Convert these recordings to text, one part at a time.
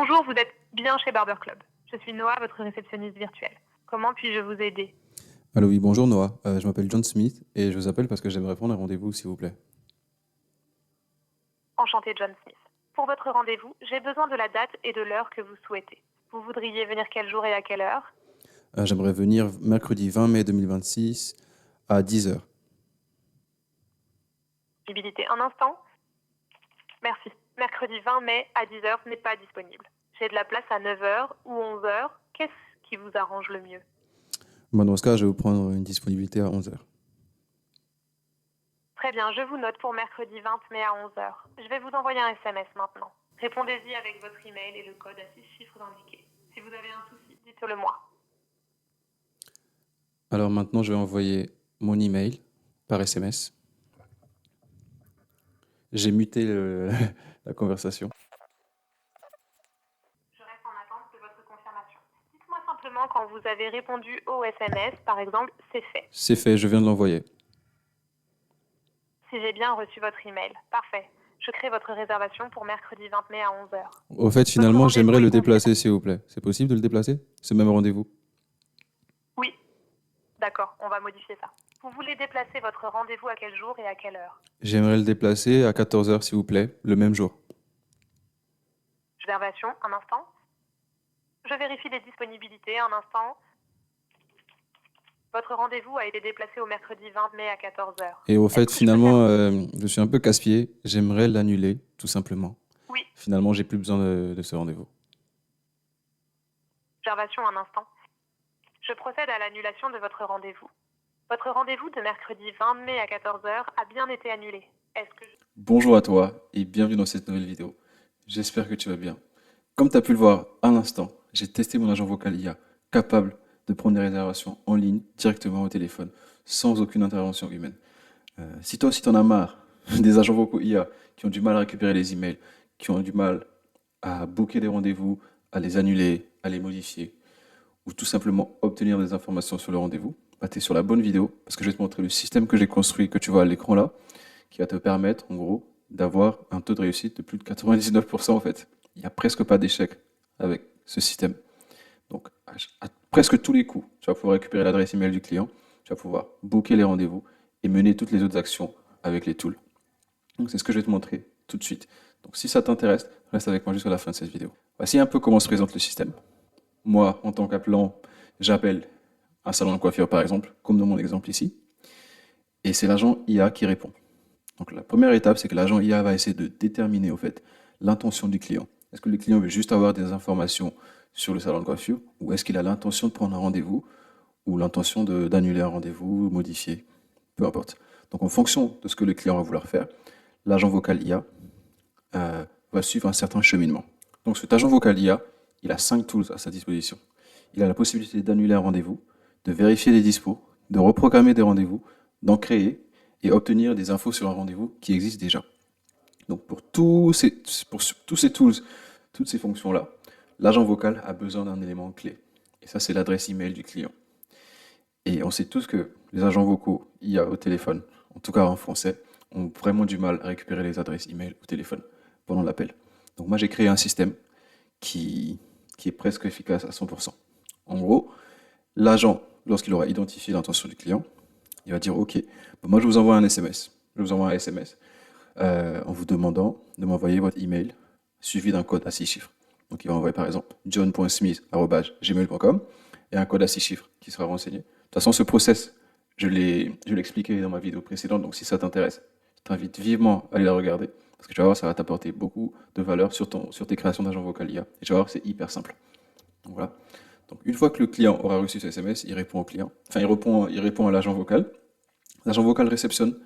Bonjour, vous êtes bien chez Barber Club. Je suis Noah, votre réceptionniste virtuelle. Comment puis-je vous aider? Allô, oui, bonjour Noah. Je m'appelle John Smith et je vous appelle parce que j'aimerais prendre un rendez-vous, s'il vous plaît. Enchanté, John Smith. Pour votre rendez-vous, j'ai besoin de la date et de l'heure que vous souhaitez. Vous voudriez venir quel jour et à quelle heure? J'aimerais venir mercredi 20 mai 2026 à 10 heures. Visibilité un instant. Merci. Mercredi 20 mai à 10h n'est pas disponible. J'ai de la place à 9h ou 11h. Qu'est-ce qui vous arrange le mieux? Bon, dans ce cas, je vais vous prendre une disponibilité à 11 heures. Très bien, je vous note pour mercredi 20 mai à 11h. Je vais vous envoyer un SMS maintenant. Répondez-y avec votre email et le code à 6 chiffres indiqués. Si vous avez un souci, dites-le moi. Alors maintenant, je vais envoyer mon email par SMS. J'ai muté la conversation. Je reste en attente de votre confirmation. Dites-moi simplement quand vous avez répondu au SMS, par exemple, c'est fait. C'est fait, je viens de l'envoyer. Si j'ai bien reçu votre email. Parfait. Je crée votre réservation pour mercredi 20 mai à 11h. Au fait, finalement, rendez-vous j'aimerais est le confirmé. déplacer, s'il vous plaît. C'est possible de le déplacer? Ce même rendez-vous? Oui. D'accord, on va modifier ça. Vous voulez déplacer votre rendez-vous à quel jour et à quelle heure? J'aimerais le déplacer à 14 heures, s'il vous plaît, le même jour. Réservation, un instant. Je vérifie les disponibilités, un instant. Votre rendez-vous a été déplacé au mercredi 20 mai à 14h. Et au Est-ce fait, que je peux finalement, je suis un peu casse-pied. J'aimerais l'annuler, tout simplement. Oui. Finalement, j'ai plus besoin de ce rendez-vous. Réservation, un instant. Je procède à l'annulation de votre rendez-vous. Votre rendez-vous de mercredi 20 mai à 14h a bien été annulé. Est-ce que Bonjour à toi et bienvenue dans cette nouvelle vidéo. J'espère que tu vas bien. Comme tu as pu le voir à l'instant, j'ai testé mon agent vocal IA, capable de prendre des réservations en ligne directement au téléphone, sans aucune intervention humaine. Si toi aussi t'en as marre des agents vocaux IA qui ont du mal à récupérer les emails, qui ont du mal à booker des rendez-vous, à les annuler, à les modifier, ou tout simplement obtenir des informations sur le rendez-vous, bah, tu es sur la bonne vidéo parce que je vais te montrer le système que j'ai construit, que tu vois à l'écran là, qui va te permettre en gros d'avoir un taux de réussite de plus de 99% en fait. Il n'y a presque pas d'échec avec ce système. Donc à presque tous les coups, tu vas pouvoir récupérer l'adresse email du client, tu vas pouvoir booker les rendez-vous et mener toutes les autres actions avec les tools. Donc c'est ce que je vais te montrer tout de suite. Donc si ça t'intéresse, reste avec moi jusqu'à la fin de cette vidéo. Voici un peu comment se présente le système. Moi, en tant qu'appelant, j'appelle un salon de coiffure par exemple, comme dans mon exemple ici, et c'est l'agent IA qui répond. Donc la première étape, c'est que l'agent IA va essayer de déterminer au fait l'intention du client. Est-ce que le client veut juste avoir des informations sur le salon de coiffure ou est-ce qu'il a l'intention de prendre un rendez-vous ou l'intention d'annuler un rendez-vous, modifier, peu importe. Donc en fonction de ce que le client va vouloir faire, l'agent vocal IA va suivre un certain cheminement. Donc cet agent vocal IA, il a 5 tools à sa disposition. Il a la possibilité d'annuler un rendez-vous, de vérifier les dispos, de reprogrammer des rendez-vous, d'en créer et obtenir des infos sur un rendez-vous qui existe déjà. Donc pour tous ces tools, toutes ces fonctions-là, l'agent vocal a besoin d'un élément clé. Et ça, c'est l'adresse email du client. Et on sait tous que les agents vocaux IA au téléphone, en tout cas en français, ont vraiment du mal à récupérer les adresses email au téléphone pendant l'appel. Donc moi, j'ai créé un système qui est presque efficace à 100%. En gros, l'agent, lorsqu'il aura identifié l'intention du client, il va dire OK, moi je vous envoie un SMS. Je vous envoie un SMS en vous demandant de m'envoyer votre email suivi d'un code à 6 chiffres. Donc il va envoyer par exemple john.smith@gmail.com et un code à 6 chiffres qui sera renseigné. De toute façon, ce process, je l'ai expliqué dans ma vidéo précédente, donc si ça t'intéresse, je t'invite vivement à aller la regarder parce que tu vas voir, ça va t'apporter beaucoup de valeur sur tes créations d'agents vocal IA. Et tu vas voir, c'est hyper simple. Donc voilà. Donc une fois que le client aura reçu ce SMS, il répond au client, enfin il répond à l'agent vocal. L'agent vocal réceptionne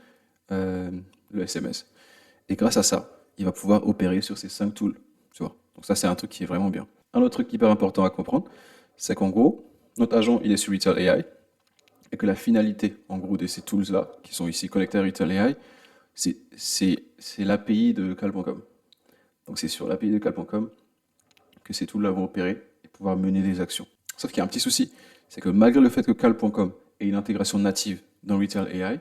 le SMS. Et grâce à ça, il va pouvoir opérer sur ces 5 tools. Tu vois. Donc ça, c'est un truc qui est vraiment bien. Un autre truc hyper important à comprendre, c'est qu'en gros, notre agent, il est sur Retail AI, et que la finalité, en gros, de ces tools-là, qui sont ici connectés à Retail AI, c'est l'API de cal.com. Donc c'est sur l'API de cal.com que ces tools-là vont opérer et pouvoir mener des actions. Sauf qu'il y a un petit souci, c'est que malgré le fait que cal.com ait une intégration native dans Retail AI,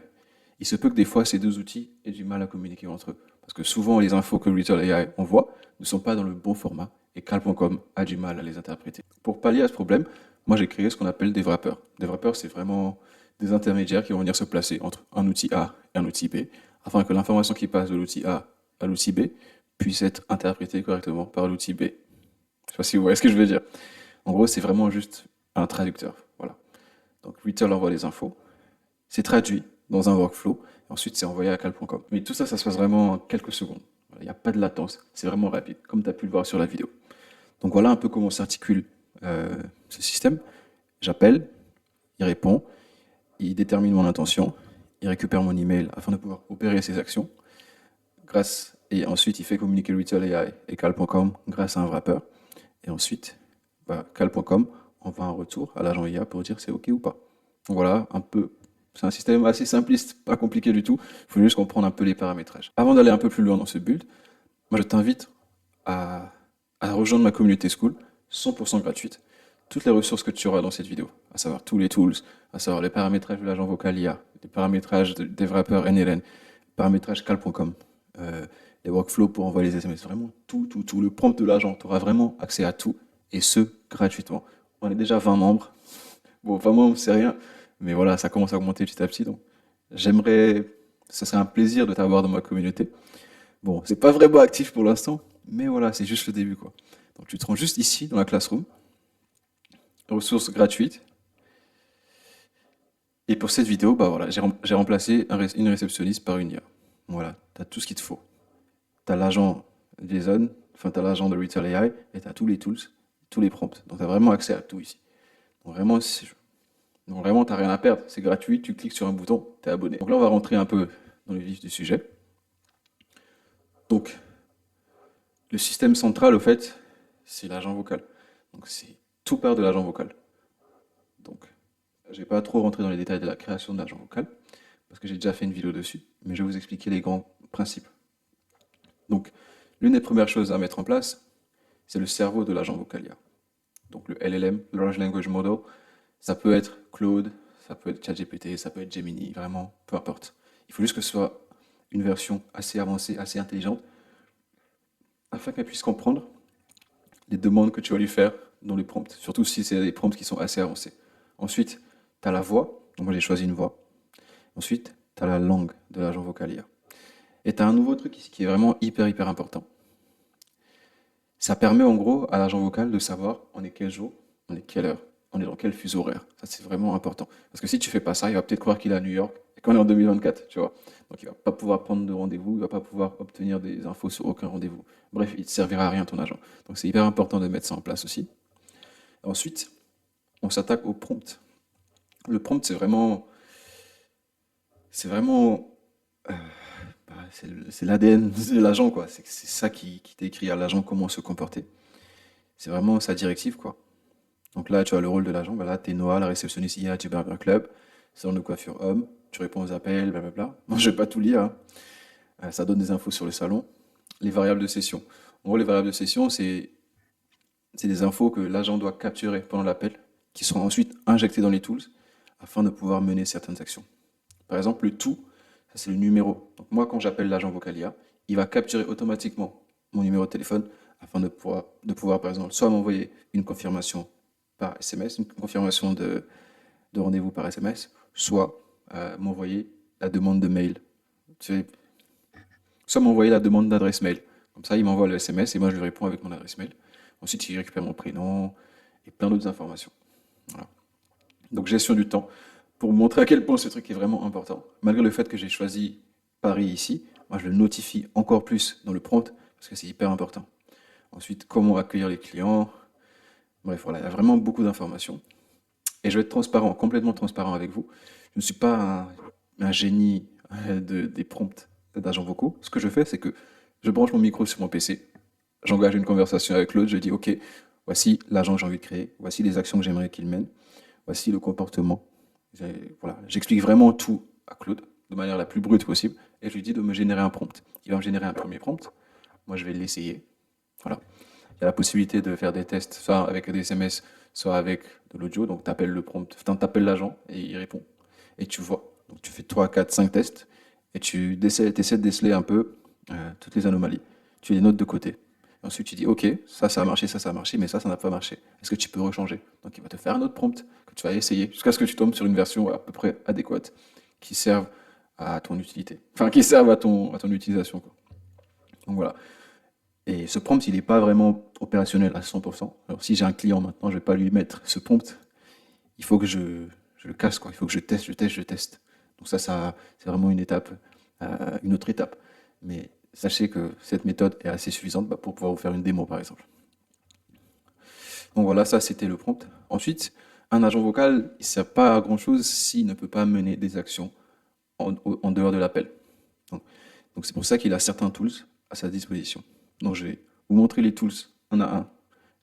il se peut que des fois ces deux outils aient du mal à communiquer entre eux. Parce que souvent les infos que Retail AI envoie ne sont pas dans le bon format et cal.com a du mal à les interpréter. Pour pallier à ce problème, moi j'ai créé ce qu'on appelle des wrappers. Des wrappers, c'est vraiment des intermédiaires qui vont venir se placer entre un outil A et un outil B, afin que l'information qui passe de l'outil A à l'outil B puisse être interprétée correctement par l'outil B. Je sais pas si vous voyez ce que je veux dire. En gros, c'est vraiment juste un traducteur. Voilà. Donc Retail envoie les infos, c'est traduit dans un workflow, et ensuite c'est envoyé à cal.com. Mais tout ça, ça se passe vraiment en quelques secondes. Il n'y a pas de latence, c'est vraiment rapide, comme tu as pu le voir sur la vidéo. Donc voilà un peu comment s'articule ce système. J'appelle, il répond, il détermine mon intention, il récupère mon email afin de pouvoir opérer ses actions. Et ensuite, il fait communiquer Retail AI et cal.com grâce à un wrapper. Et ensuite, cal.com envoie un retour à l'agent IA pour dire c'est OK ou pas. Donc voilà, un peu. C'est un système assez simpliste, pas compliqué du tout. Il faut juste comprendre un peu les paramétrages. Avant d'aller un peu plus loin dans ce build, moi je t'invite à, à rejoindre ma communauté School, 100% gratuite. Toutes les ressources que tu auras dans cette vidéo, à savoir tous les tools, à savoir les paramétrages de l'agent vocal IA, les paramétrages des wrappers NLN, paramétrage cal.com, les workflows pour envoyer les SMS, vraiment tout, le prompt de l'agent, tu auras vraiment accès à tout, et ce, gratuitement. On est déjà 20 membres. Bon, 20 membres, c'est rien, mais voilà, ça commence à augmenter petit à petit, donc ce serait un plaisir de t'avoir dans ma communauté. Bon, c'est pas vraiment actif pour l'instant, mais voilà, c'est juste le début, quoi. Donc tu te rends juste ici, dans la classroom, ressources gratuites. Et pour cette vidéo, bah voilà, j'ai remplacé une réceptionniste par une IA. Voilà, tu as tout ce qu'il te faut. Tu as l'agent JSON, enfin tu as l'agent de Retail AI, et tu as tous les tools, tous les prompts. Donc tu as vraiment accès à tout ici. Donc vraiment, tu n'as rien à perdre, c'est gratuit, tu cliques sur un bouton, tu es abonné. Donc là, on va rentrer un peu dans le vif du sujet. Donc, le système central, au fait, c'est l'agent vocal. Donc tout part de l'agent vocal. Donc, je vais pas trop rentrer dans les détails de la création de l'agent vocal, parce que j'ai déjà fait une vidéo dessus, mais je vais vous expliquer les grands principes. Donc, l'une des premières choses à mettre en place, c'est le cerveau de l'agent vocal IA. Donc le LLM, Large Language Model, ça peut être Claude, ça peut être ChatGPT, ça peut être Gemini, vraiment, peu importe. Il faut juste que ce soit une version assez avancée, assez intelligente, afin qu'elle puisse comprendre les demandes que tu vas lui faire dans les prompts, surtout si c'est des prompts qui sont assez avancés. Ensuite, tu as la voix, donc moi j'ai choisi une voix. Ensuite, tu as la langue de l'agent vocal IA. Et tu as un nouveau truc ici qui est vraiment hyper important. Ça permet en gros à l'agent vocal de savoir on est quel jour, on est quelle heure, on est dans quel fuseau horaire. Ça c'est vraiment important. Parce que si tu fais pas ça, il va peut-être croire qu'il est à New York et qu'on est en 2024, tu vois. Donc il va pas pouvoir prendre de rendez-vous, il va pas pouvoir obtenir des infos sur aucun rendez-vous. Bref, il ne servira à rien ton agent. Donc c'est hyper important de mettre ça en place aussi. Ensuite, on s'attaque au prompt. Le prompt, euh, c'est l'ADN de l'agent, quoi. C'est ça qui décrit à l'agent comment se comporter. C'est vraiment sa directive, quoi. Donc là, tu as le rôle de l'agent. Bah là, t'es Noah, la réceptionniste IA du Barber Club, salon de coiffure homme. Tu réponds aux appels, blablabla. Moi, je vais pas tout lire, hein. Ça donne des infos sur le salon. Les variables de session. En gros, les variables de session, c'est des infos que l'agent doit capturer pendant l'appel, qui seront ensuite injectées dans les tools afin de pouvoir mener certaines actions. Par exemple, le tout, ça c'est le numéro. Donc moi, quand j'appelle l'agent Vocalia, il va capturer automatiquement mon numéro de téléphone afin de pouvoir par exemple, soit m'envoyer une confirmation par SMS, une confirmation de rendez-vous par SMS, soit m'envoyer la demande de mail. Soit m'envoyer la demande d'adresse mail. Comme ça, il m'envoie le SMS et moi je lui réponds avec mon adresse mail. Ensuite, il récupère mon prénom et plein d'autres informations. Voilà. Donc, gestion du temps. Pour vous montrer à quel point ce truc est vraiment important, malgré le fait que j'ai choisi Paris ici, moi je le notifie encore plus dans le prompt parce que c'est hyper important. Ensuite, comment accueillir les clients. Bref, voilà, il y a vraiment beaucoup d'informations. Et je vais être transparent, complètement transparent avec vous. Je ne suis pas un génie des prompts d'agents vocaux. Ce que je fais, c'est que je branche mon micro sur mon PC, j'engage une conversation avec l'autre, je dis, OK, voici l'agent que j'ai envie de créer, voici les actions que j'aimerais qu'il mène, voici le comportement. Voilà, j'explique vraiment tout à Claude de manière la plus brute possible et je lui dis de me générer un prompt. Il va me générer un premier prompt. Moi, je vais l'essayer. Voilà. Il y a la possibilité de faire des tests, soit avec des SMS, soit avec de l'audio. Donc, tu appelles le prompt, enfin, tu appelles l'agent et il répond. Et tu vois. Donc, tu fais 3, 4, 5 tests et tu essaies de déceler un peu toutes les anomalies. Tu les notes de côté. Et ensuite, tu dis, OK, ça a marché, ça a marché, mais ça n'a pas marché. Est-ce que tu peux rechanger? Donc, il va te faire un autre prompt que tu vas essayer jusqu'à ce que tu tombes sur une version à peu près adéquate qui serve à ton utilité. Enfin, qui serve à ton utilisation, quoi. Donc, voilà. Et ce prompt, il n'est pas vraiment opérationnel à 100%. Alors, si j'ai un client maintenant, je ne vais pas lui mettre ce prompt. Il faut que je le casse, quoi. Il faut que je teste, je teste, je teste. Donc ça c'est vraiment une autre étape. Mais sachez que cette méthode est assez suffisante pour pouvoir vous faire une démo, par exemple. Donc voilà, ça c'était le prompt. Ensuite, un agent vocal, il ne sert pas à grand-chose s'il ne peut pas mener des actions en dehors de l'appel. Donc donc c'est pour ça qu'il a certains tools à sa disposition. Donc je vais vous montrer les tools un à un.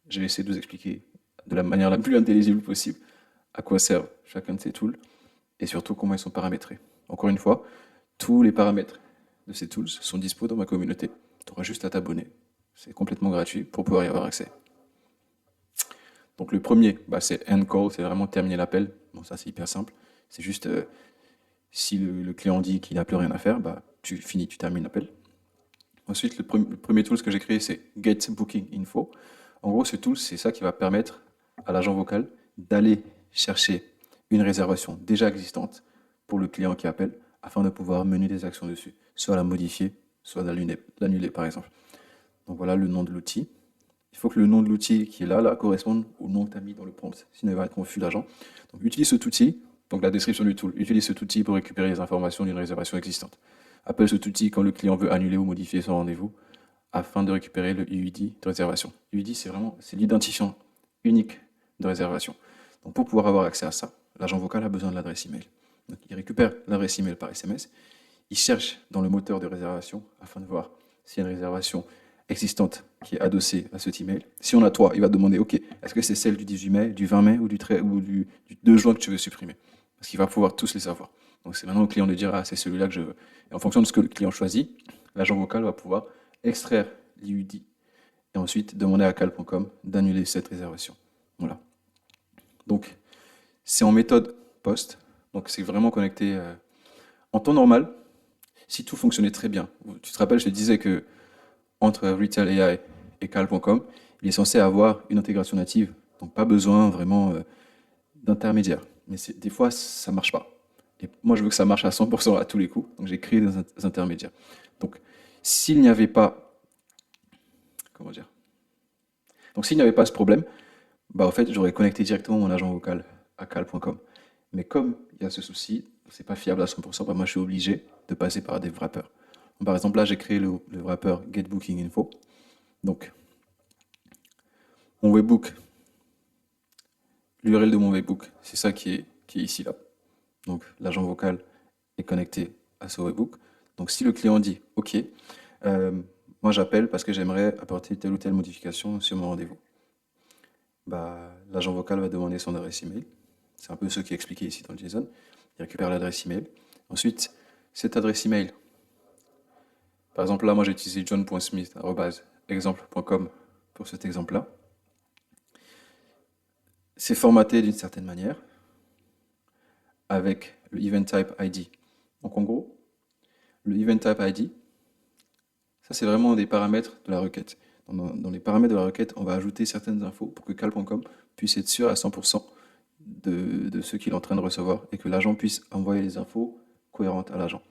Je vais essayer de vous expliquer de la manière la plus intelligible possible à quoi servent chacun de ces tools et surtout comment ils sont paramétrés. Encore une fois, tous les paramètres de ces tools sont dispo dans ma communauté. Tu auras juste à t'abonner. C'est complètement gratuit pour pouvoir y avoir accès. Donc le premier, c'est end call, c'est vraiment terminer l'appel. Bon, ça c'est hyper simple. C'est juste si le client dit qu'il n'a plus rien à faire, tu finis, tu termines l'appel. Ensuite, le premier tool que j'ai créé, c'est Get Booking Info. En gros, ce tool, c'est ça qui va permettre à l'agent vocal d'aller chercher une réservation déjà existante pour le client qui appelle afin de pouvoir mener des actions dessus, soit la modifier, soit l'annuler par exemple. Donc voilà le nom de l'outil. Il faut que le nom de l'outil qui est là corresponde au nom que tu as mis dans le prompt, sinon il va être confus l'agent. Donc utilise cet outil, donc la description du tool, utilise cet outil pour récupérer les informations d'une réservation existante. Appelle cet outil quand le client veut annuler ou modifier son rendez-vous afin de récupérer le UID de réservation. UID, c'est l'identifiant unique de réservation. Donc pour pouvoir avoir accès à ça, l'agent vocal a besoin de l'adresse email. Donc il récupère l'adresse email par SMS, il cherche dans le moteur de réservation afin de voir s'il y a une réservation existante qui est adossée à cet email. Si on a 3, il va demander, OK, est-ce que c'est celle du 18 mai, du 20 mai ou du 2 juin que tu veux supprimer? Parce qu'il va pouvoir tous les savoir. Donc c'est maintenant au client de dire, c'est celui-là que je veux. Et en fonction de ce que le client choisit, l'agent vocal va pouvoir extraire l'IUD et ensuite demander à cal.com d'annuler cette réservation. Voilà. Donc, c'est en méthode post. Donc, c'est vraiment connecté en temps normal. Si tout fonctionnait très bien. Tu te rappelles, je te disais que entre Retail AI et cal.com, il est censé avoir une intégration native. Donc, pas besoin vraiment d'intermédiaire. Mais des fois, ça marche pas. Et moi, je veux que ça marche à 100% à tous les coups. Donc, j'ai créé des intermédiaires. Donc, s'il n'y avait pas, comment dire? Donc, s'il n'y avait pas ce problème, en fait, j'aurais connecté directement mon agent vocal à cal.com. Mais comme il y a ce souci, c'est pas fiable à 100%, moi, je suis obligé de passer par des wrappers. Donc, par exemple, là, j'ai créé le wrapper Get Booking Info. Donc, mon webbook, l'URL de mon webbook, c'est ça qui est ici, là. Donc, l'agent vocal est connecté à ce webbook. Donc, si le client dit OK, moi j'appelle parce que j'aimerais apporter telle ou telle modification sur mon rendez-vous. L'agent vocal va demander son adresse email. C'est un peu ce qui est expliqué ici dans le JSON. Il récupère l'adresse email. Ensuite, cette adresse email, par exemple là, moi j'ai utilisé john.smith@exemple.com pour cet exemple-là. C'est formaté d'une certaine manière avec le event type ID. Donc en gros, le event type ID, ça c'est vraiment des paramètres de la requête. Dans les paramètres de la requête, on va ajouter certaines infos pour que cal.com puisse être sûr à 100% de ce qu'il est en train de recevoir et que l'agent puisse envoyer les infos cohérentes à l'agent.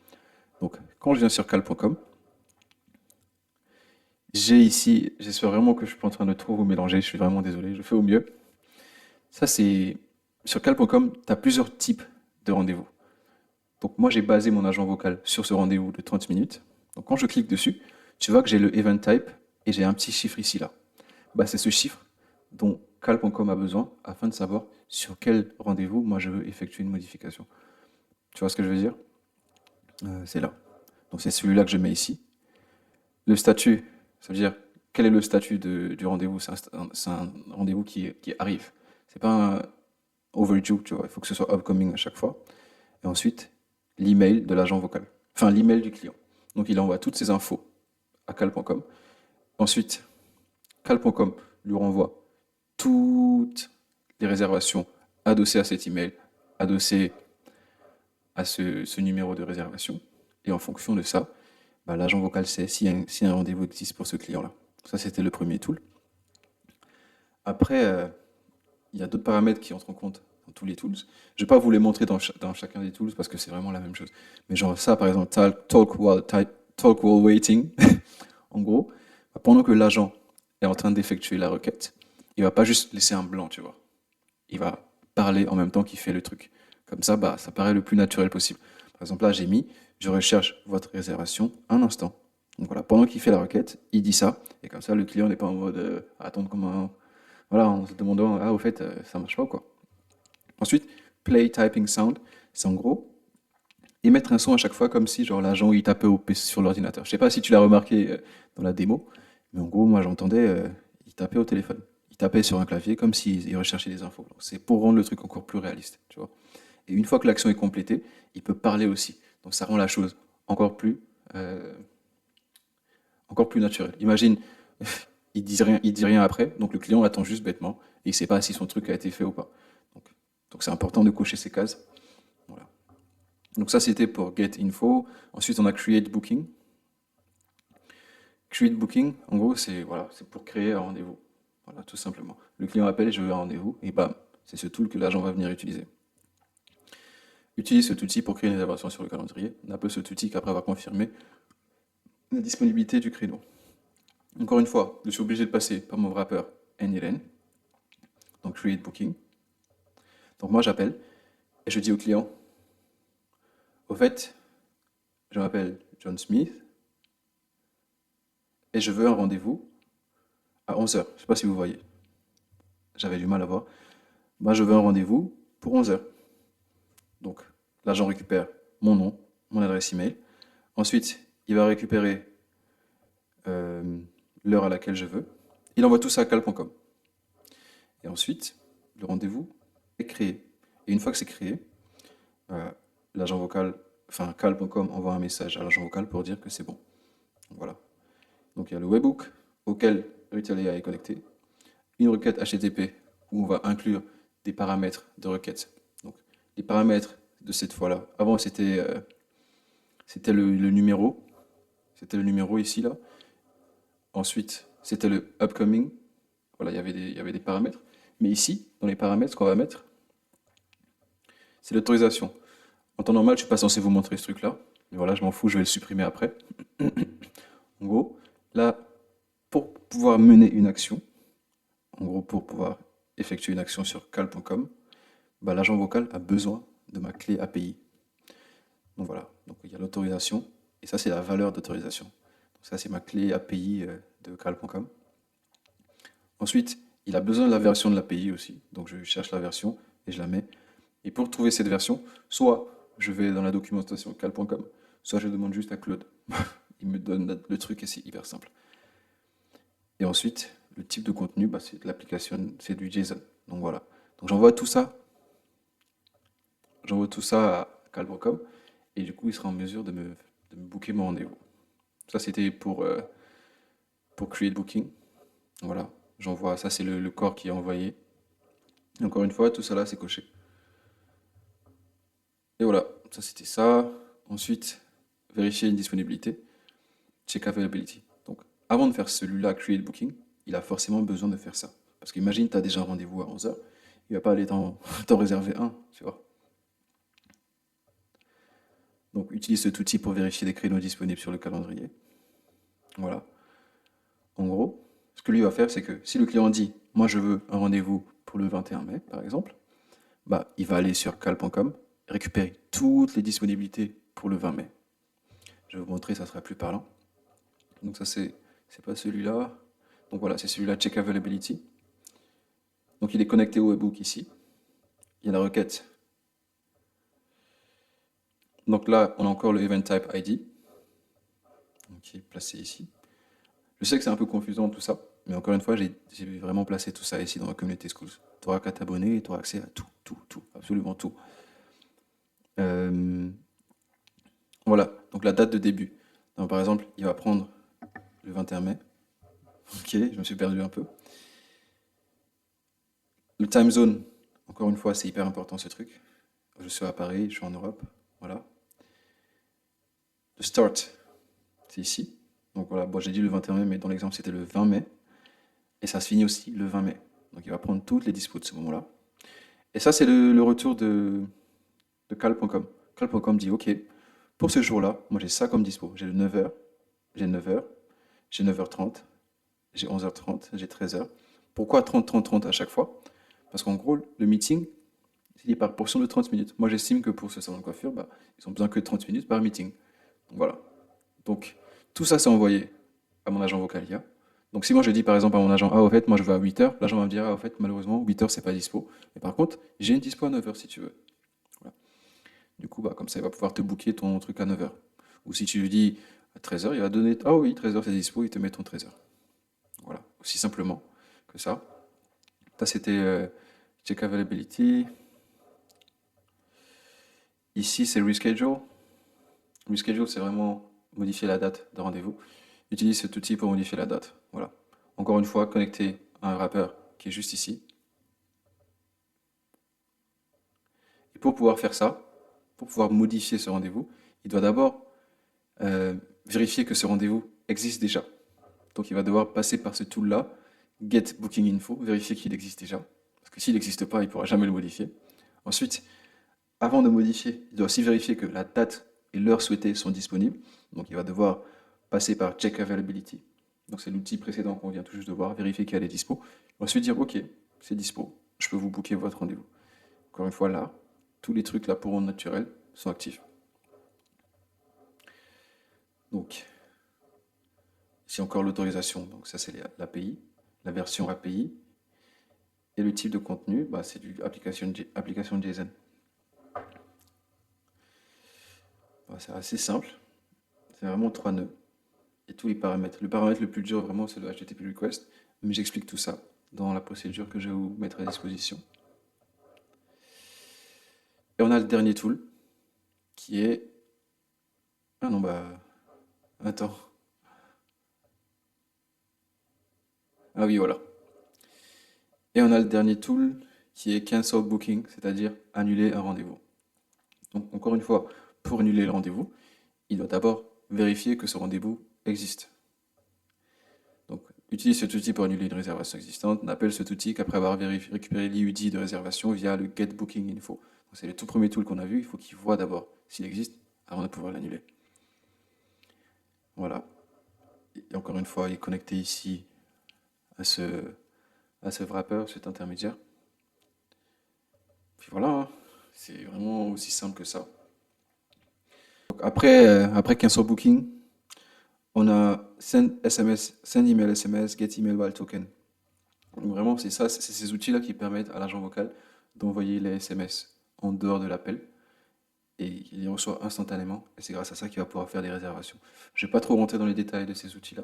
Donc, quand je viens sur cal.com, j'ai ici, j'espère vraiment que je suis pas en train de trop vous mélanger, je suis vraiment désolé, je fais au mieux. Ça, c'est sur cal.com, tu as plusieurs types de rendez-vous. Donc, moi, j'ai basé mon agent vocal sur ce rendez-vous de 30 minutes. Donc, quand je clique dessus, tu vois que j'ai le event type et j'ai un petit chiffre ici, là. C'est ce chiffre dont cal.com a besoin afin de savoir sur quel rendez-vous moi je veux effectuer une modification. Tu vois ce que je veux dire? C'est là. Donc c'est celui-là que je mets ici. Le statut, ça veut dire quel est le statut du rendez-vous? C'est un rendez-vous qui arrive. C'est pas un overdue, tu vois. Il faut que ce soit upcoming à chaque fois. Et ensuite, l'email de l'agent vocal. Enfin, l'email du client. Donc il envoie toutes ces infos à cal.com. Ensuite, cal.com lui renvoie toutes les réservations adossées à cet email, adossées à ce numéro de réservation. Et en fonction de ça, l'agent vocal sait si un rendez-vous existe pour ce client-là. Ça, c'était le premier tool. Après, il y a d'autres paramètres qui entrent en compte dans tous les tools. Je ne vais pas vous les montrer dans chacun des tools parce que c'est vraiment la même chose. Mais genre ça, par exemple, talk while waiting. En gros, pendant que l'agent est en train d'effectuer la requête, il va pas juste laisser un blanc, tu vois. Il va parler en même temps qu'il fait le truc. Comme ça, bah, ça paraît le plus naturel possible. Par exemple, là, j'ai mis, je recherche votre réservation un instant. Donc voilà, pendant qu'il fait la requête, il dit ça, et comme ça, le client n'est pas en mode attendre comme un, voilà, en se demandant, ah, au fait, ça marche pas, quoi. Ensuite, play typing sound, c'est en gros émettre un son à chaque fois comme si genre l'agent il tapait au PC sur l'ordinateur. Je sais pas si tu l'as remarqué dans la démo, mais en gros, moi j'entendais, il tapait au téléphone. Il tapait sur un clavier comme s'il recherchait des infos. Donc, c'est pour rendre le truc encore plus réaliste, tu vois. Et une fois que l'action est complétée, il peut parler aussi. Donc ça rend la chose encore plus, euh, encore plus naturelle. Imagine, il dit rien après, donc le client attend juste bêtement et il sait pas si son truc a été fait ou pas. Donc, donc c'est important de cocher ces cases. Voilà. Donc ça c'était pour Get Info. Ensuite on a Create Booking. Create Booking, en gros c'est voilà, c'est pour créer un rendez-vous. Voilà, tout simplement. Le client appelle, je veux un rendez-vous, et bam, c'est ce tool que l'agent va venir utiliser. Utilise cet outil pour créer une réservation sur le calendrier. On appelle cet outil qu'après avoir confirmé la disponibilité du créneau. Encore une fois, je suis obligé de passer par mon wrapper NLN, donc Create Booking. Donc moi j'appelle et je dis au client, au fait, je m'appelle John Smith et je veux un rendez-vous à 11 heures. Je ne sais pas si vous voyez, j'avais du mal à voir. Moi je veux un rendez-vous pour 11 heures. Donc l'agent récupère mon nom, mon adresse email. Ensuite, il va récupérer euh, l'heure à laquelle je veux. Il envoie tout ça à cal.com. Et ensuite, le rendez-vous est créé. Et une fois que c'est créé, euh, l'agent vocal, enfin cal.com envoie un message à l'agent vocal pour dire que c'est bon. Voilà. Donc il y a le webhook auquel Retailer est connecté, une requête HTTP où on va inclure des paramètres de requête. Donc les paramètres de cette fois-là, avant c'était le numéro, c'était le numéro ici là. Ensuite c'était le upcoming. Voilà, il y avait des paramètres. Mais ici, dans les paramètres, ce qu'on va mettre, c'est l'autorisation. En temps normal, je suis pas censé vous montrer ce truc-là. Mais voilà, je m'en fous, je vais le supprimer après. En gros, là, pour pouvoir mener une action, en gros, pour pouvoir effectuer une action sur cal.com, bah, l'agent vocal a besoin de ma clé API. Donc voilà, donc il y a l'autorisation, et ça c'est la valeur d'autorisation. Donc ça c'est ma clé API de cal.com. Ensuite, il a besoin de la version de l'API aussi, donc je cherche la version et je la mets. Et pour trouver cette version, soit je vais dans la documentation cal.com, soit je demande juste à Claude. Il me donne le truc et c'est hyper simple. Et ensuite, le type de contenu, bah, c'est de l'application, c'est du JSON. Donc voilà. Donc j'envoie tout ça à cal.com et du coup, il sera en mesure de me booker mon rendez-vous. Ça, c'était pour Create Booking. Voilà. J'envoie, ça, c'est le corps qui est envoyé. Et encore une fois, tout ça là, c'est coché. Et voilà, ça c'était ça. Ensuite, vérifier une disponibilité. Check availability. Donc, avant de faire celui-là, Create Booking, il a forcément besoin de faire ça. Parce qu'imagine, tu as déjà un rendez-vous à 11 heures, il va pas aller t'en réserver un, tu vois. Donc, utilise cet outil pour vérifier les créneaux disponibles sur le calendrier. Voilà. En gros, ce que lui va faire, c'est que si le client dit, moi je veux un rendez-vous pour le 21 mai, par exemple, bah, il va aller sur cal.com, récupérer toutes les disponibilités pour le 20 mai. Je vais vous montrer, ça sera plus parlant. Donc ça, c'est pas celui-là. Donc voilà, c'est celui-là, Check Availability. Donc il est connecté au webhook ici. Il y a la requête. Donc là, on a encore le Event Type ID, qui est placé ici. Je sais que c'est un peu confusant tout ça, mais encore une fois, j'ai vraiment placé tout ça ici dans la Community Schools. Tu n'auras qu'à t'abonner et tu auras accès à tout, absolument tout. Euh, voilà, donc la date de début. Donc, par exemple, il va prendre le 21 mai. Ok, je me suis perdu un peu. Le time zone, encore une fois, c'est hyper important ce truc. Je suis à Paris, je suis en Europe. Voilà. Le start, c'est ici. Donc voilà, bon, j'ai dit le 21 mai, mais dans l'exemple, c'était le 20 mai. Et ça se finit aussi le 20 mai. Donc il va prendre toutes les dispos de ce moment-là. Et ça, c'est le retour de cal.com. Cal.com dit, OK, pour ce jour-là, moi j'ai ça comme dispo. J'ai le 9h, j'ai 9h, j'ai 9h30, j'ai 11h30, j'ai 13h. Pourquoi 30, 30, 30 à chaque fois? Parce qu'en gros, le meeting, il est par portion de 30 minutes. Moi, j'estime que pour ce salon de coiffure, bah, ils ont besoin que de 30 minutes par meeting. Donc voilà. Donc, tout ça, c'est envoyé à mon agent vocal IA. Donc, si moi je dis par exemple à mon agent, ah, au fait, moi je veux à 8h, l'agent va me dire, ah, au fait, malheureusement, 8h, c'est pas dispo. Mais par contre, j'ai une dispo à 9h si tu veux. Voilà. Du coup, bah, comme ça, il va pouvoir te booker ton truc à 9h. Ou si tu lui dis à 13h, il va donner, ah oui, 13h, c'est dispo, il te met ton 13h. Voilà. Aussi simplement que ça. Ça, c'était check availability. Ici, c'est reschedule. Reschedule, c'est vraiment modifier la date de rendez-vous. Utilise cet outil pour modifier la date. Voilà. Encore une fois, connecté à un rappeur qui est juste ici. Et pour pouvoir faire ça, pour pouvoir modifier ce rendez-vous, il doit d'abord vérifier que ce rendez-vous existe déjà. Donc il va devoir passer par ce tool-là, Get Booking Info, vérifier qu'il existe déjà. Parce que s'il n'existe pas, il ne pourra jamais le modifier. Ensuite, avant de modifier, il doit aussi vérifier que la date et l'heure souhaitée sont disponibles. Donc il va devoir passer par Check Availability. Donc c'est l'outil précédent qu'on vient tout juste de voir, vérifier qu'elle est dispo. Ensuite dire OK, c'est dispo, je peux vous booker votre rendez-vous. Encore une fois là, tous les trucs là pour rendre naturel sont actifs. Donc ici encore l'autorisation, donc ça c'est l'API, la version API. Et le type de contenu, bah, c'est du application JSON. Bah, c'est assez simple, c'est vraiment 3 nœuds. Et tous les paramètres. Le paramètre le plus dur vraiment c'est le HTTP request, mais j'explique tout ça dans la procédure que je vais vous mettre à disposition. Et on a le dernier tool qui est... Ah non bah... Attends. Ah oui voilà. Et on a le dernier tool qui est cancel booking, c'est-à-dire annuler un rendez-vous. Donc encore une fois, pour annuler le rendez-vous, il doit d'abord vérifier que ce rendez-vous existe. Donc, utilise cet outil pour annuler une réservation existante. N'appelle cet outil qu'après avoir récupéré l'IUD de réservation via le Get Booking Info. C'est le tout premier tool qu'on a vu. Il faut qu'il voit d'abord s'il existe avant de pouvoir l'annuler. Voilà. Et encore une fois, il est connecté ici à ce wrapper, cet intermédiaire. Puis voilà, hein. C'est vraiment aussi simple que ça. Donc après cancel booking, on a send SMS, send email SMS, get email while token. Donc vraiment, c'est ça, c'est ces outils-là qui permettent à l'agent vocal d'envoyer les SMS en dehors de l'appel et il les reçoit instantanément. Et c'est grâce à ça qu'il va pouvoir faire des réservations. Je ne vais pas trop rentrer dans les détails de ces outils-là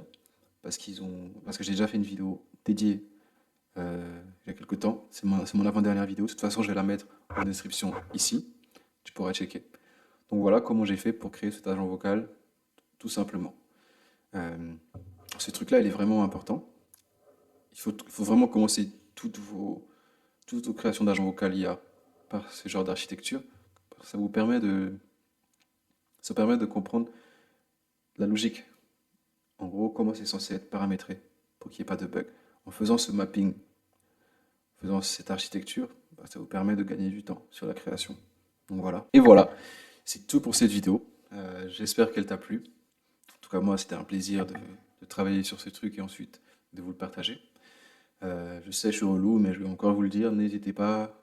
parce que j'ai déjà fait une vidéo dédiée il y a quelques temps. C'est mon avant-dernière vidéo. De toute façon, je vais la mettre en description ici. Tu pourras checker. Donc voilà comment j'ai fait pour créer cet agent vocal, tout simplement. Euh, Ce truc-là, il est vraiment important. Il faut vraiment commencer toutes vos créations d'agents vocal IA par ce genre d'architecture. Ça vous permet ça permet de comprendre la logique. En gros, comment c'est censé être paramétré pour qu'il n'y ait pas de bug. En faisant ce mapping, en faisant cette architecture, bah, ça vous permet de gagner du temps sur la création. Donc voilà. Et voilà, c'est tout pour cette vidéo. J'espère qu'elle t'a plu. En tout cas, moi, c'était un plaisir de travailler sur ce truc et ensuite de vous le partager. Je sais, je suis relou, mais je vais encore vous le dire, n'hésitez pas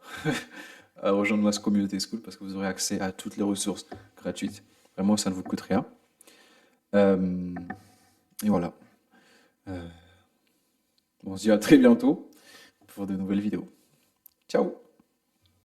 à rejoindre ma communauté school parce que vous aurez accès à toutes les ressources gratuites. Vraiment, ça ne vous coûte rien. Euh, et voilà. On se dit à très bientôt pour de nouvelles vidéos. Ciao!